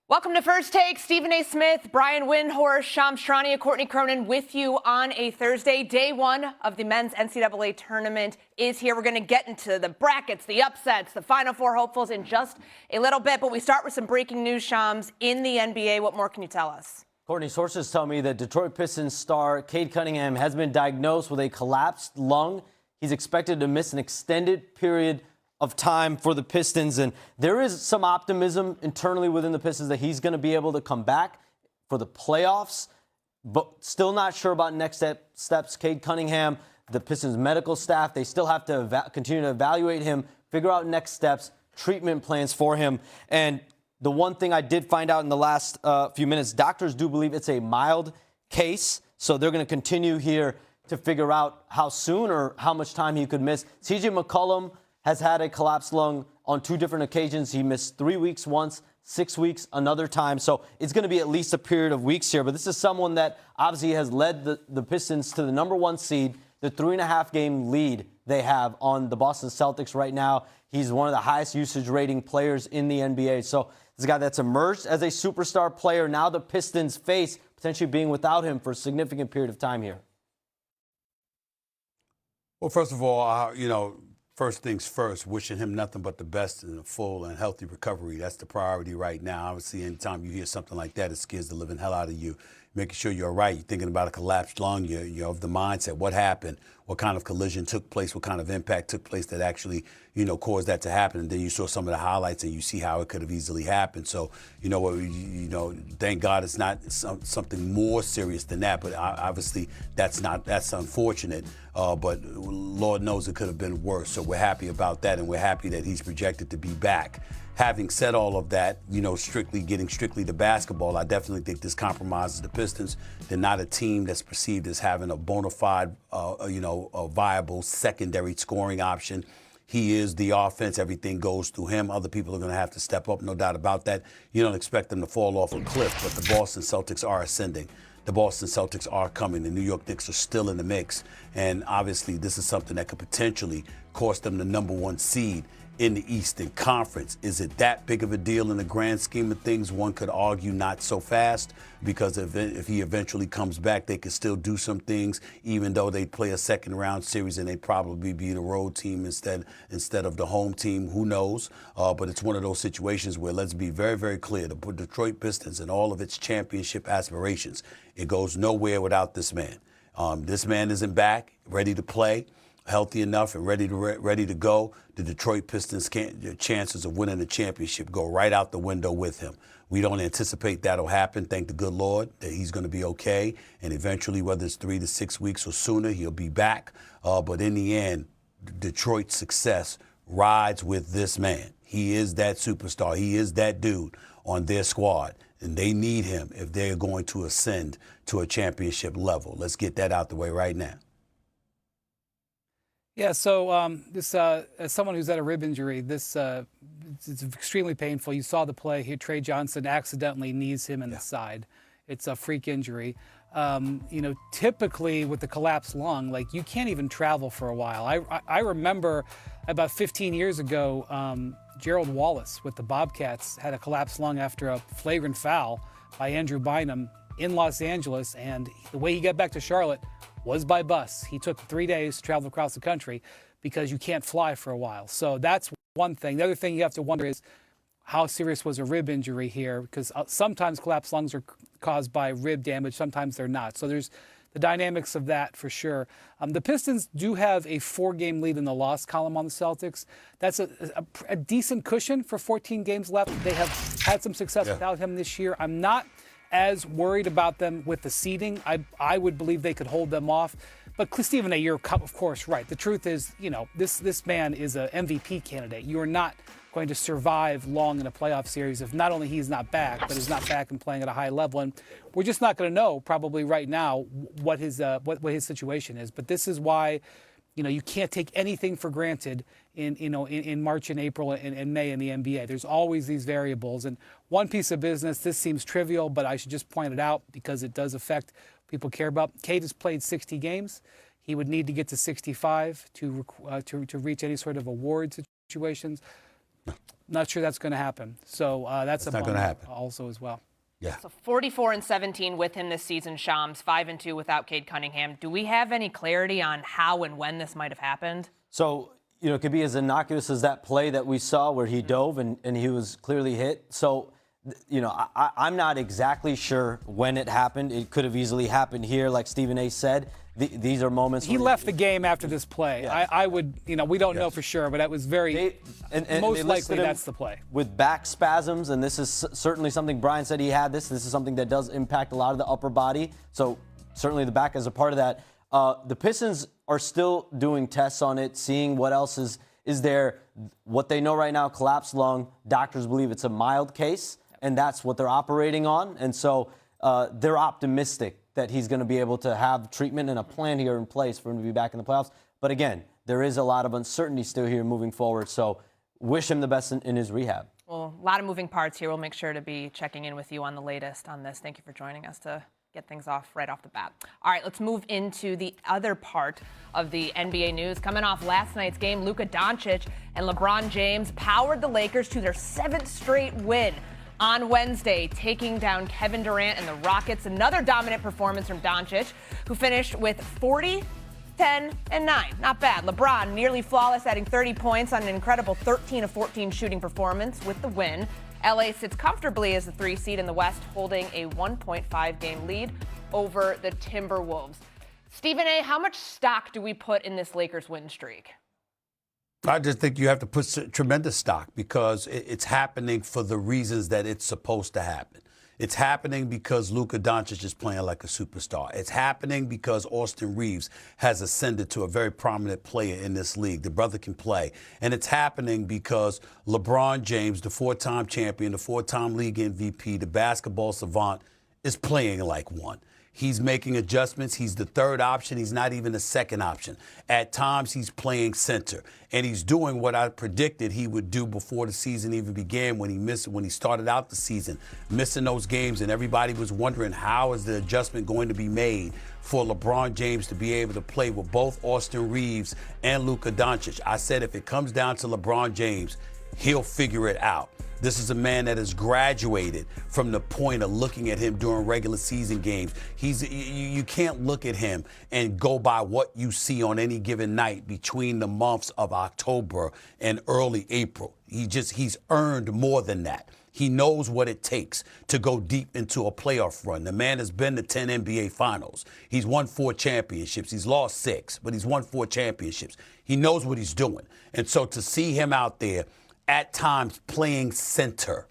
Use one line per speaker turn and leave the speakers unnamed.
Welcome to First Take. Stephen A. Smith, Brian Windhorst, Shams Charania, Courtney Cronin with you on a Thursday. Day one of the men's NCAA tournament is here. We're going to get into the brackets, the upsets, the Final Four hopefuls in just a little bit. But we start with some breaking news, Shams, in the NBA. What more can you tell us?
Courtney, sources tell me that Detroit Pistons star Cade Cunningham has been diagnosed with a collapsed lung. He's expected to miss an extended period of time for the Pistons, and there is some optimism internally within the Pistons that he's going to be able to come back for the playoffs, but still not sure about next steps. Cade Cunningham, the Pistons medical staff, they still have to continue to evaluate him, figure out next steps, treatment plans for him. And the one thing I did find out in the last few minutes, doctors do believe it's a mild case, so they're going to continue here to figure out how soon or how much time he could miss. CJ McCollum has had a collapsed lung on 2 different occasions. He missed 3 weeks once, 6 weeks another time. So it's going to be at least a period of weeks here. But this is someone that obviously has led the Pistons to the #1 seed, the 3.5-game lead they have on the Boston Celtics right now. He's one of the highest usage rating players in the NBA. So this is a guy that's emerged as a superstar player. Now the Pistons face potentially being without him for a significant period of time here.
Well, first of all, first things first, wishing him nothing but the best in a full and healthy recovery. That's the priority right now. Obviously, anytime you hear something like that, it scares the living hell out of you. Making sure you're right. You're thinking about a collapsed lung. You're of the mindset. What happened? What kind of collision took place? What kind of impact took place that actually, caused that to happen? And then you saw some of the highlights and you see how it could have easily happened. So, thank God it's not something more serious than that. But obviously, that's unfortunate. But Lord knows it could have been worse. So we're happy about that, and we're happy that he's projected to be back. Having said all of that, getting strictly to basketball, I definitely think this compromises the Pistons. They're not a team that's perceived as having a bona fide, a viable secondary scoring option. He is the offense. Everything goes through him. Other people are going to have to step up, no doubt about that. You don't expect them to fall off a cliff, but the Boston Celtics are ascending. The Boston Celtics are coming. The New York Knicks are still in the mix. And obviously, this is something that could potentially cost them the #1 seed in the Eastern Conference. Is it that big of a deal in the grand scheme of things? One could argue not so fast, because if he eventually comes back, they could still do some things, even though they play a second-round series and they'd probably be the road team instead of the home team. Who knows? But it's one of those situations where, let's be very, very clear, the Detroit Pistons and all of its championship aspirations, it goes nowhere without this man. This man isn't back, ready to play, healthy enough and ready to go. The Detroit Pistons' chances of winning the championship go right out the window with him. We don't anticipate that'll happen. Thank the good Lord that he's going to be okay. And eventually, whether it's 3 to 6 weeks or sooner, he'll be back. But in the end, Detroit's success rides with this man. He is that superstar. He is that dude on their squad. And they need him if they're going to ascend to a championship level. Let's get that out the way right now.
Yeah, so as someone who's had a rib injury, it's extremely painful. You saw the play here. Trey Johnson accidentally knees him in the side. It's a freak injury. Typically with the collapsed lung, you can't even travel for a while. I remember about 15 years ago, Gerald Wallace with the Bobcats had a collapsed lung after a flagrant foul by Andrew Bynum in Los Angeles, and the way he got back to Charlotte was by bus. He took 3 days to travel across the country because you can't fly for a while. So that's one thing. The other thing you have to wonder is, how serious was a rib injury here? Because sometimes collapsed lungs are caused by rib damage, sometimes they're not. So there's the dynamics of that for sure. The Pistons do have a 4-game lead in the loss column on the Celtics. That's a decent cushion for 14 games left. They have had some success without him this year. I'm not as worried about them with the seeding. I would believe they could hold them off. But Stephen A., you're of course right. The truth is, this man is an MVP candidate. You are not going to survive long in a playoff series if not only he's not back, but is not back and playing at a high level. And we're just not going to know probably right now what his situation is. But this is why, you can't take anything for granted in March and April and May in the NBA. There's always these variables. And one piece of business, this seems trivial, but I should just point it out because it does affect people care about. Cade has played 60 games. He would need to get to 65 to reach any sort of award situations. not sure that's going to happen. So that's a
not
bummer
gonna happen.
also as well.
Yeah.
So 44-17 with him this season, Shams, 5-2 without Cade Cunningham. Do we have any clarity on how and when this might have happened?
So, it could be as innocuous as that play that we saw where he dove and he was clearly hit. So, I'm not exactly sure when it happened. It could have easily happened here, like Stephen A. said. These are moments.
He left the game after this play.
Yes.
I would, we don't know for sure, but that was very, most likely that's the play.
With back spasms, and this is certainly something Brian said he had this. This is something that does impact a lot of the upper body. So certainly the back is a part of that. The Pistons are still doing tests on it, seeing what else is there. What they know right now, collapsed lung. Doctors believe it's a mild case, and that's what they're operating on. And so they're optimistic that he's going to be able to have treatment and a plan here in place for him to be back in the playoffs. But again, there is a lot of uncertainty still here moving forward. So wish him the best in his rehab.
Well, a lot of moving parts here. We'll make sure to be checking in with you on the latest on this. Thank you for joining us to get things off right off the bat. All right, let's move into the other part of the NBA news. Coming off last night's game, Luka Doncic and LeBron James powered the Lakers to their 7th straight win on Wednesday, taking down Kevin Durant and the Rockets. Another dominant performance from Doncic, who finished with 40, 10, and 9. Not bad. LeBron, nearly flawless, adding 30 points on an incredible 13 of 14 shooting performance with the win. LA sits comfortably as the 3 seed in the West, holding a 1.5 game lead over the Timberwolves. Stephen A., how much stock do we put in this Lakers win streak?
I just think you have to put tremendous stock because it's happening for the reasons that it's supposed to happen. It's happening because Luka Doncic is playing like a superstar. It's happening because Austin Reeves has ascended to a very prominent player in this league. The brother can play. And it's happening because LeBron James, the 4-time champion, the 4-time league MVP, the basketball savant, is playing like one. He's making adjustments. He's the third option. He's not even the second option. At times, he's playing center. And he's doing what I predicted he would do before the season even began when he started out the season, missing those games. And everybody was wondering, how is the adjustment going to be made for LeBron James to be able to play with both Austin Reeves and Luka Doncic? I said if it comes down to LeBron James, he'll figure it out. This is a man that has graduated from the point of looking at him during regular season games. You can't look at him and go by what you see on any given night between the months of October and early April. He's earned more than that. He knows what it takes to go deep into a playoff run. The man has been to 10 NBA finals. He's won 4 championships. He's lost 6, but he's won 4 championships. He knows what he's doing. And so to see him out there at times playing center